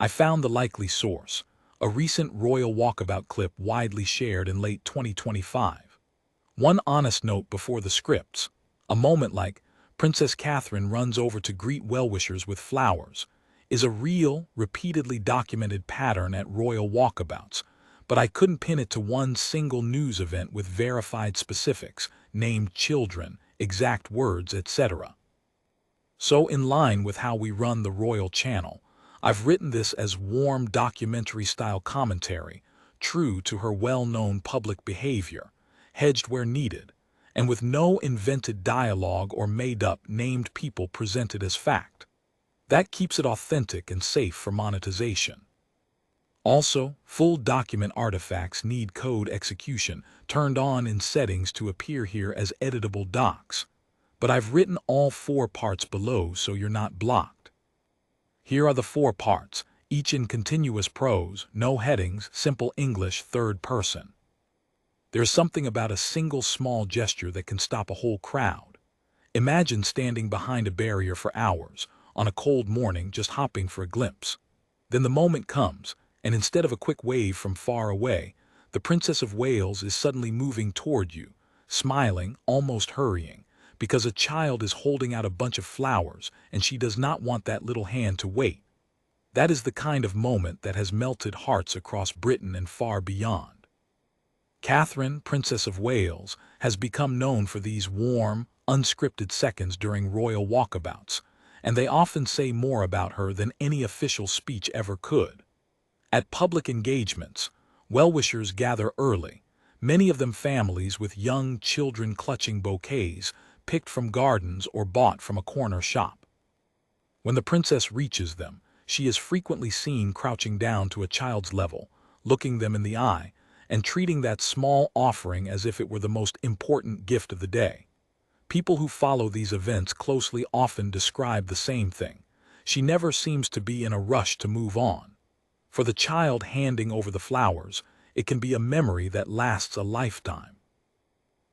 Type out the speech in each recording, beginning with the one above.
I found the likely source, a recent royal walkabout clip widely shared in late 2025. One honest note before the scripts, a moment like Princess Catherine runs over to greet well-wishers with flowers, is a real, repeatedly documented pattern at royal walkabouts, but I couldn't pin it to one single news event with verified specifics, named children, exact words, etc. So in line with how we run the Royal Channel, I've written this as warm documentary-style commentary, true to her well-known public behavior, hedged where needed, and with no invented dialogue or made-up named people presented as fact. That keeps it authentic and safe for monetization. Also, full document artifacts need code execution turned on in settings to appear here as editable docs. But I've written all 4 parts below so you're not blocked. Here are the 4 parts, each in continuous prose, no headings, simple English, third person. There's something about a single small gesture that can stop a whole crowd. Imagine standing behind a barrier for hours, on a cold morning just hopping for a glimpse. Then the moment comes, and instead of a quick wave from far away, the Princess of Wales is suddenly moving toward you, smiling, almost hurrying, because a child is holding out a bunch of flowers and she does not want that little hand to wait. That is the kind of moment that has melted hearts across Britain and far beyond. Catherine, Princess of Wales, has become known for these warm, unscripted seconds during royal walkabouts, and they often say more about her than any official speech ever could. At public engagements, well-wishers gather early, many of them families with young children clutching bouquets picked from gardens or bought from a corner shop. When the princess reaches them, she is frequently seen crouching down to a child's level, looking them in the eye, and treating that small offering as if it were the most important gift of the day. People who follow these events closely often describe the same thing. She never seems to be in a rush to move on. For the child handing over the flowers, it can be a memory that lasts a lifetime.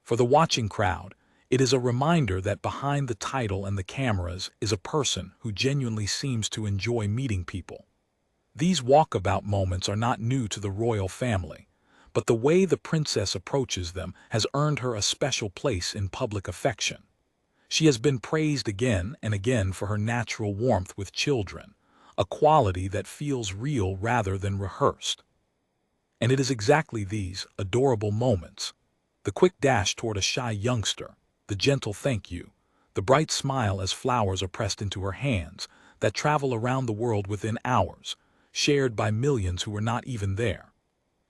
For the watching crowd, it is a reminder that behind the title and the cameras is a person who genuinely seems to enjoy meeting people. These walkabout moments are not new to the royal family, but the way the princess approaches them has earned her a special place in public affection. She has been praised again and again for her natural warmth with children, a quality that feels real rather than rehearsed. And it is exactly these adorable moments, the quick dash toward a shy youngster, the gentle thank you, the bright smile as flowers are pressed into her hands, that travel around the world within hours, shared by millions who were not even there.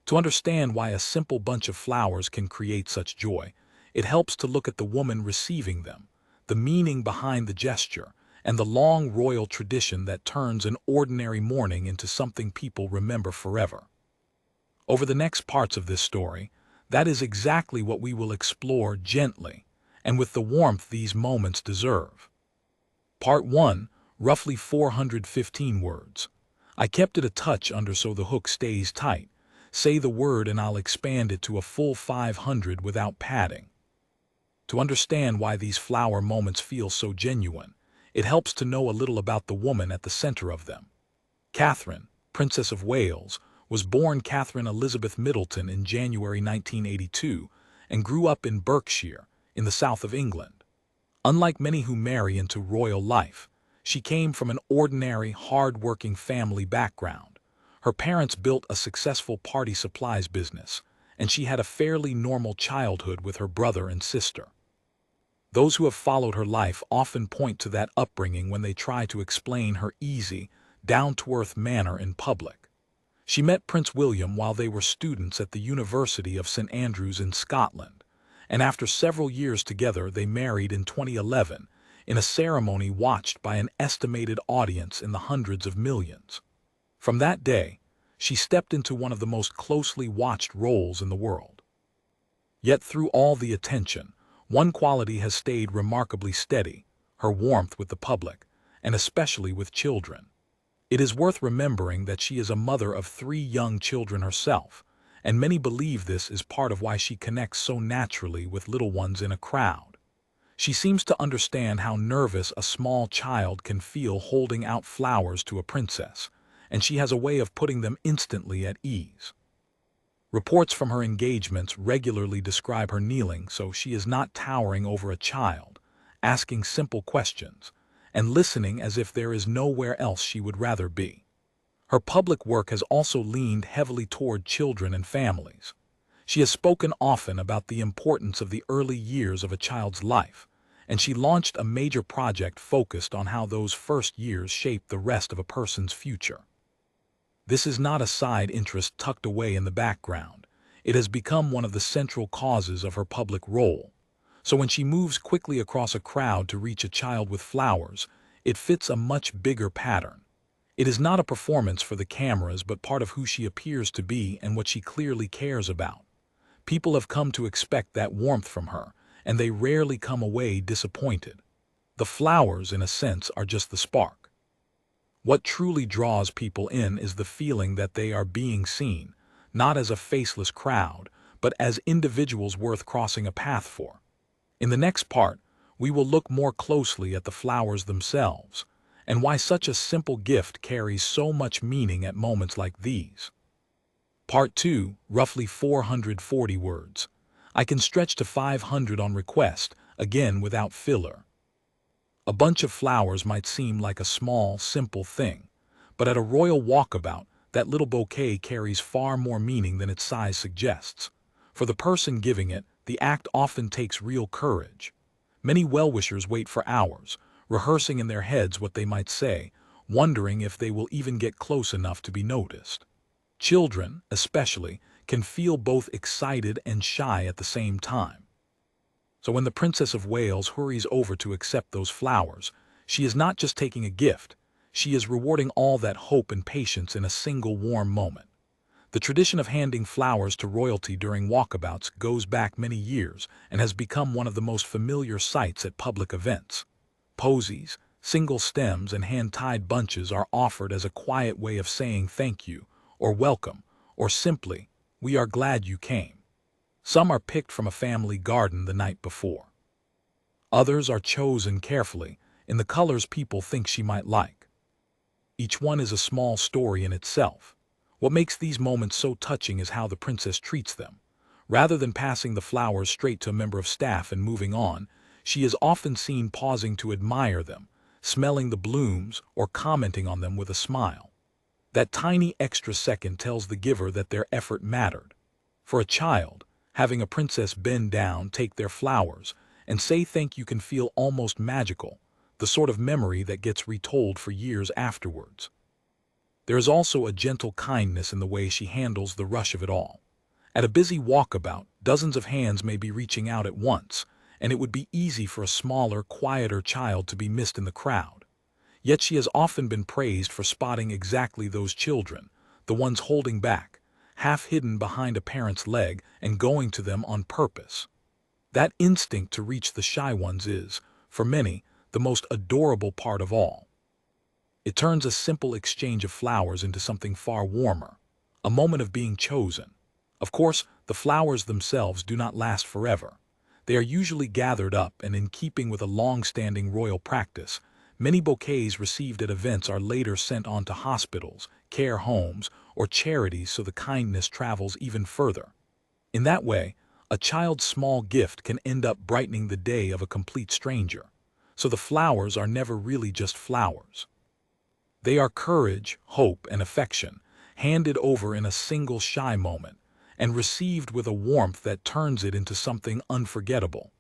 To understand why a simple bunch of flowers can create such joy, it helps to look at the woman receiving them, the meaning behind the gesture, and the long royal tradition that turns an ordinary morning into something people remember forever. Over the next parts of this story, that is exactly what we will explore gently, and with the warmth these moments deserve. Part 1, roughly 415 words. I kept it a touch under so the hook stays tight. Say the word and I'll expand it to a full 500 without padding. To understand why these flower moments feel so genuine, it helps to know a little about the woman at the center of them. Catherine, Princess of Wales, was born Catherine Elizabeth Middleton in January 1982 and grew up in Berkshire, in the south of England. Unlike many who marry into royal life, she came from an ordinary, hard-working family background. Her parents built a successful party supplies business, and she had a fairly normal childhood with her brother and sister. Those who have followed her life often point to that upbringing when they try to explain her easy, down-to-earth manner in public. She met Prince William while they were students at the University of St Andrews in Scotland, and after several years together they married in 2011 in a ceremony watched by an estimated audience in the hundreds of millions. From that day, she stepped into one of the most closely watched roles in the world. Yet through all the attention, one quality has stayed remarkably steady, her warmth with the public, and especially with children. It is worth remembering that she is a mother of 3 young children herself, and many believe this is part of why she connects so naturally with little ones in a crowd. She seems to understand how nervous a small child can feel holding out flowers to a princess, and she has a way of putting them instantly at ease. Reports from her engagements regularly describe her kneeling so she is not towering over a child, asking simple questions, and listening as if there is nowhere else she would rather be. Her public work has also leaned heavily toward children and families. She has spoken often about the importance of the early years of a child's life, and she launched a major project focused on how those first years shape the rest of a person's future. This is not a side interest tucked away in the background. It has become one of the central causes of her public role. So when she moves quickly across a crowd to reach a child with flowers, it fits a much bigger pattern. It is not a performance for the cameras, but part of who she appears to be and what she clearly cares about. People have come to expect that warmth from her, and they rarely come away disappointed. The flowers, in a sense, are just the spark. What truly draws people in is the feeling that they are being seen, not as a faceless crowd, but as individuals worth crossing a path for. In the next part, we will look more closely at the flowers themselves, and why such a simple gift carries so much meaning at moments like these. Part 2, roughly 440 words. I can stretch to 500 on request, again without filler. A bunch of flowers might seem like a small, simple thing, but at a royal walkabout, that little bouquet carries far more meaning than its size suggests. For the person giving it, the act often takes real courage. Many well-wishers wait for hours, rehearsing in their heads what they might say, wondering if they will even get close enough to be noticed. Children, especially, can feel both excited and shy at the same time. So when the Princess of Wales hurries over to accept those flowers, she is not just taking a gift, she is rewarding all that hope and patience in a single warm moment. The tradition of handing flowers to royalty during walkabouts goes back many years and has become one of the most familiar sights at public events. Posies, single stems, and hand-tied bunches are offered as a quiet way of saying thank you, or welcome, or simply, we are glad you came. Some are picked from a family garden the night before. Others are chosen carefully, in the colors people think she might like. Each one is a small story in itself. What makes these moments so touching is how the princess treats them. Rather than passing the flowers straight to a member of staff and moving on, she is often seen pausing to admire them, smelling the blooms, or commenting on them with a smile. That tiny extra second tells the giver that their effort mattered. For a child, having a princess bend down, take their flowers, and say thank you can feel almost magical, the sort of memory that gets retold for years afterwards. There is also a gentle kindness in the way she handles the rush of it all. At a busy walkabout, dozens of hands may be reaching out at once, and it would be easy for a smaller, quieter child to be missed in the crowd. Yet she has often been praised for spotting exactly those children, the ones holding back, half hidden behind a parent's leg, and going to them on purpose. That instinct to reach the shy ones is, for many, the most adorable part of all. It turns a simple exchange of flowers into something far warmer, a moment of being chosen. Of course, the flowers themselves do not last forever. They are usually gathered up, and in keeping with a long-standing royal practice, many bouquets received at events are later sent on to hospitals, care homes, or charities so the kindness travels even further. In that way, a child's small gift can end up brightening the day of a complete stranger. So the flowers are never really just flowers. They are courage, hope, and affection, handed over in a single shy moment, and received with a warmth that turns it into something unforgettable.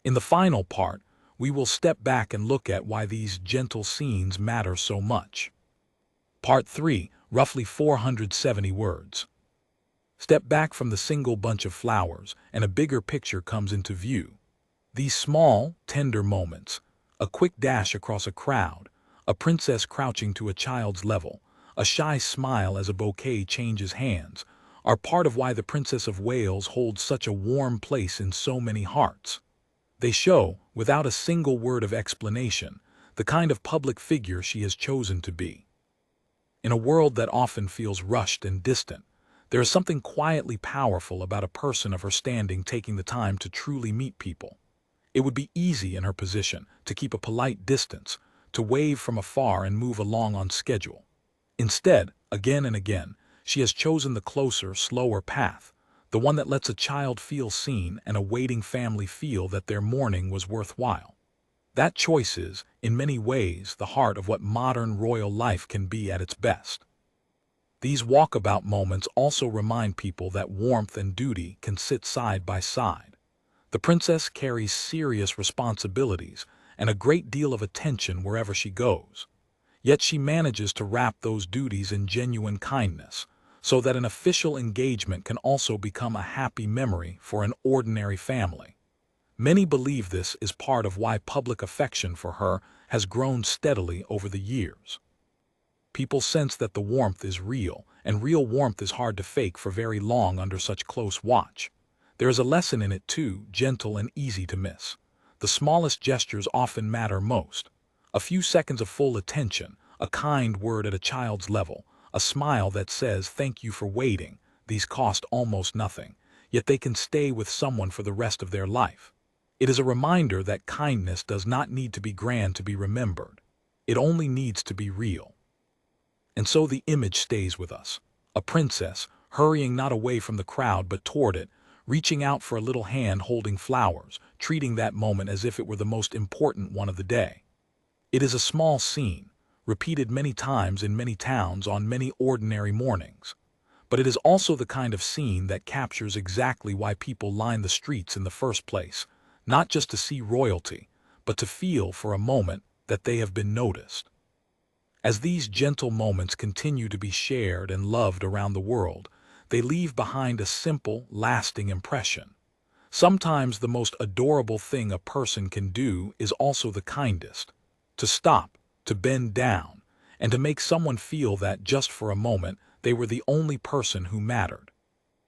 In the final part, we will step back and look at why these gentle scenes matter so much. Part 3, roughly 470 words. Step back from the single bunch of flowers, and a bigger picture comes into view. These small, tender moments, a quick dash across a crowd, a princess crouching to a child's level, a shy smile as a bouquet changes hands, are part of why the Princess of Wales holds such a warm place in so many hearts. They show, without a single word of explanation, the kind of public figure she has chosen to be. In a world that often feels rushed and distant, there is something quietly powerful about a person of her standing taking the time to truly meet people. It would be easy in her position to keep a polite distance, to wave from afar and move along on schedule. Instead, again and again, she has chosen the closer, slower path, the one that lets a child feel seen and a waiting family feel that their mourning was worthwhile. That choice is, in many ways, the heart of what modern royal life can be at its best. These walkabout moments also remind people that warmth and duty can sit side by side. The princess carries serious responsibilities and a great deal of attention wherever she goes. Yet she manages to wrap those duties in genuine kindness, so that an official engagement can also become a happy memory for an ordinary family. Many believe this is part of why public affection for her has grown steadily over the years. People sense that the warmth is real, and real warmth is hard to fake for very long under such close watch. There is a lesson in it too, gentle and easy to miss. The smallest gestures often matter most. A few seconds of full attention, a kind word at a child's level, a smile that says thank you for waiting, these cost almost nothing, yet they can stay with someone for the rest of their life. It is a reminder that kindness does not need to be grand to be remembered. It only needs to be real. And so the image stays with us. A princess, hurrying not away from the crowd but toward it, reaching out for a little hand holding flowers, treating that moment as if it were the most important one of the day. It is a small scene, repeated many times in many towns on many ordinary mornings. But it is also the kind of scene that captures exactly why people line the streets in the first place, not just to see royalty, but to feel for a moment that they have been noticed. As these gentle moments continue to be shared and loved around the world, they leave behind a simple, lasting impression. Sometimes the most adorable thing a person can do is also the kindest. To stop, to bend down, and to make someone feel that just for a moment they were the only person who mattered.